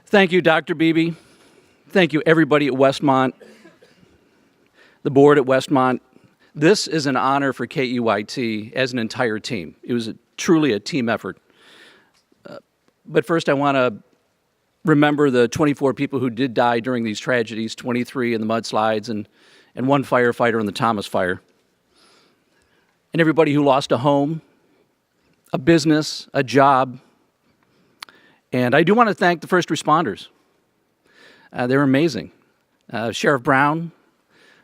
Thank you, Dr. Beebe. Thank you, everybody at Westmont, the board at Westmont. This is an honor for KEYT as an entire team. It was truly a team effort. But first, I want to remember the 24 people who did die during these tragedies, 23 in the mudslides and one firefighter in the Thomas fire. And everybody who lost a home, a business, a job. And I do want to thank the first responders. They were amazing. Sheriff Brown,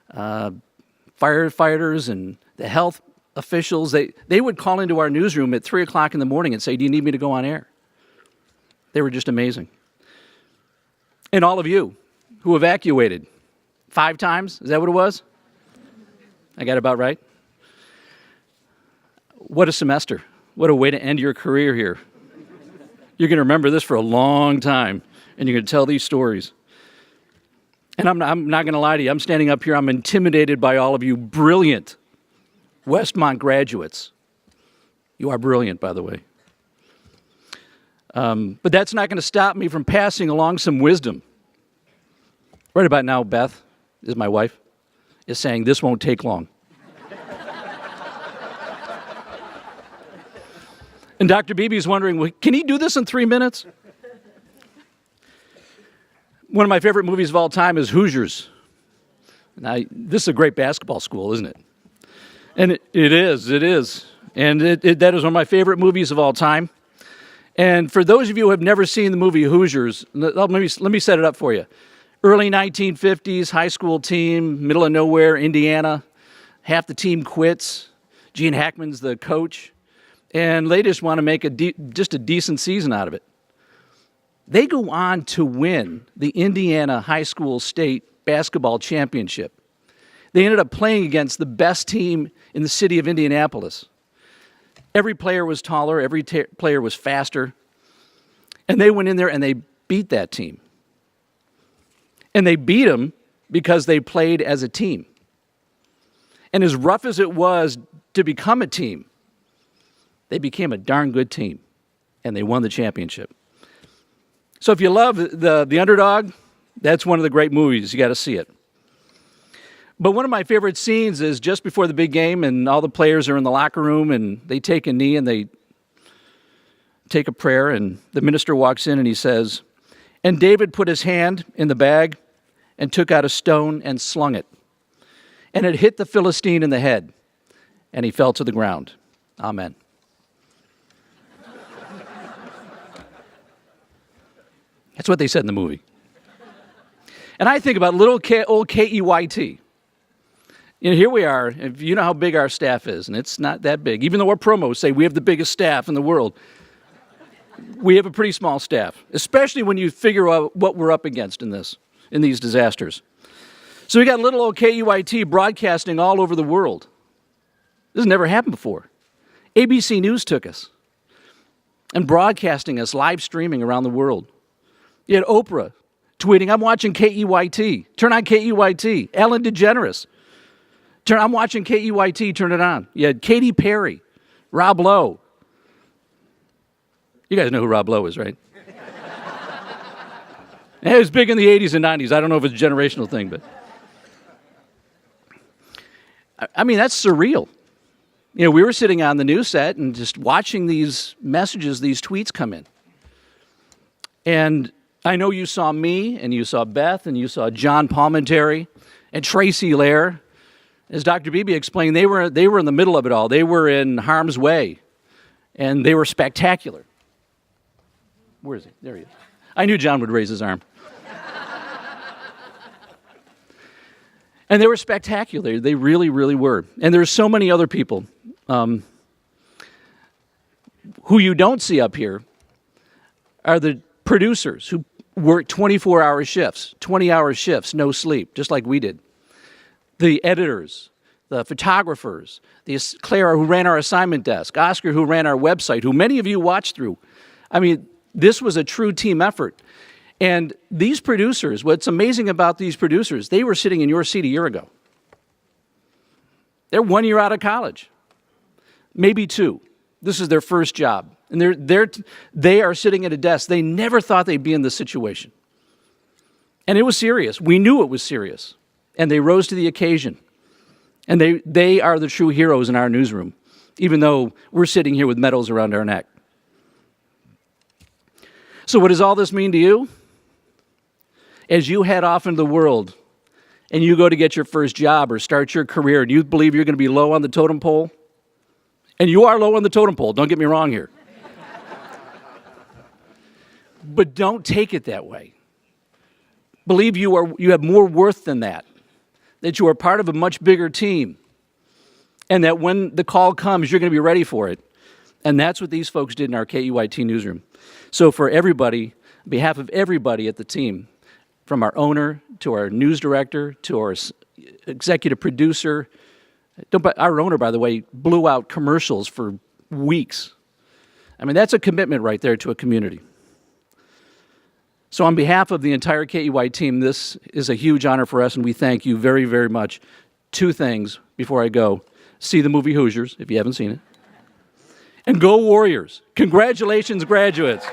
firefighters, and the health officials, they would call into our newsroom at 3 o'clock in the morning and say, "Do you need me to go on air?" They were just amazing. And all of you who evacuated 5 times, is that what it was? I got it about right? What a semester. What a way to end your career here. You're going to remember this for a long time, and you're going to tell these stories. And I'm not going to lie to you. I'm standing up here. I'm intimidated by all of you brilliant Westmont graduates. You are brilliant, by the way. But that's not going to stop me from passing along some wisdom. Right about now, Beth, is my wife, is saying this won't take long. And Dr. Beebe is wondering, well, can he do this in 3 minutes? One of my favorite movies of all time is Hoosiers. Now, this is a great basketball school, isn't it? And it is. And that is one of my favorite movies of all time. And for those of you who have never seen the movie Hoosiers, let me set it up for you. Early 1950s, high school team, middle of nowhere, Indiana. Half the team quits. Gene Hackman's the coach. And they just want to make just a decent season out of it. They go on to win the Indiana High School State Basketball Championship. They ended up playing against the best team in the city of Indianapolis. Every player was taller, every player was faster. And they went in there and they beat that team. And they beat them because they played as a team. And as rough as it was to become a team, they became a darn good team, and they won the championship. So if you love the underdog, that's one of the great movies. You got to see it. But one of my favorite scenes is just before the big game, and all the players are in the locker room, and they take a knee, and they take a prayer, and the minister walks in, and he says, "And David put his hand in the bag and took out a stone and slung it. And it hit the Philistine in the head, and he fell to the ground. Amen." That's what they said in the movie. And I think about old KEYT. Here we are. You know how big our staff is, and it's not that big. Even though our promos say we have the biggest staff in the world, we have a pretty small staff, especially when you figure out what we're up against in these disasters. So we got little old KEYT broadcasting all over the world. This has never happened before. ABC News took us and broadcasting us, live streaming around the world. You had Oprah tweeting, "I'm watching KEYT. Turn on KEYT. Ellen DeGeneres. I'm watching KEYT. Turn it on." You had Katy Perry, Rob Lowe. You guys know who Rob Lowe is, right? It was big in the 80s and 90s. I don't know if it's a generational thing, but I mean, that's surreal. We were sitting on the news set and just watching these messages, these tweets come in. And I know you saw me, and you saw Beth, and you saw John Palmentary, and Tracy Lair. As Dr. Beebe explained, they were in the middle of it all. They were in harm's way, and they were spectacular. Where is he? There he is. I knew John would raise his arm. And they were spectacular. They really, really were. And there's so many other people who you don't see up here are the producers who work 24-hour shifts, 20-hour shifts, no sleep, just like we did. The editors, the photographers, Clara who ran our assignment desk, Oscar who ran our website, who many of you watched through. I mean, this was a true team effort. And these producers, what's amazing about these producers, they were sitting in your seat a year ago. They're 1 year out of college, maybe 2. This is their first job. And they are sitting at a desk. They never thought they'd be in this situation. And it was serious. We knew it was serious. And they rose to the occasion. And they are the true heroes in our newsroom, even though we're sitting here with medals around our neck. So what does all this mean to you? As you head off into the world and you go to get your first job or start your career and you believe you're going to be low on the totem pole, and you are low on the totem pole, don't get me wrong here. But don't take it that way. Believe you have more worth than that you are part of a much bigger team, and that when the call comes, you're going to be ready for it. And that's what these folks did in our KEYT newsroom. So for everybody, on behalf of everybody at the team, from our owner to our news director to our executive producer, our owner, by the way, blew out commercials for weeks. I mean, that's a commitment right there to a community. So on behalf of the entire KEY team, this is a huge honor for us, and we thank you very, very much. Two things before I go. See the movie Hoosiers, if you haven't seen it. And go Warriors. Congratulations, graduates.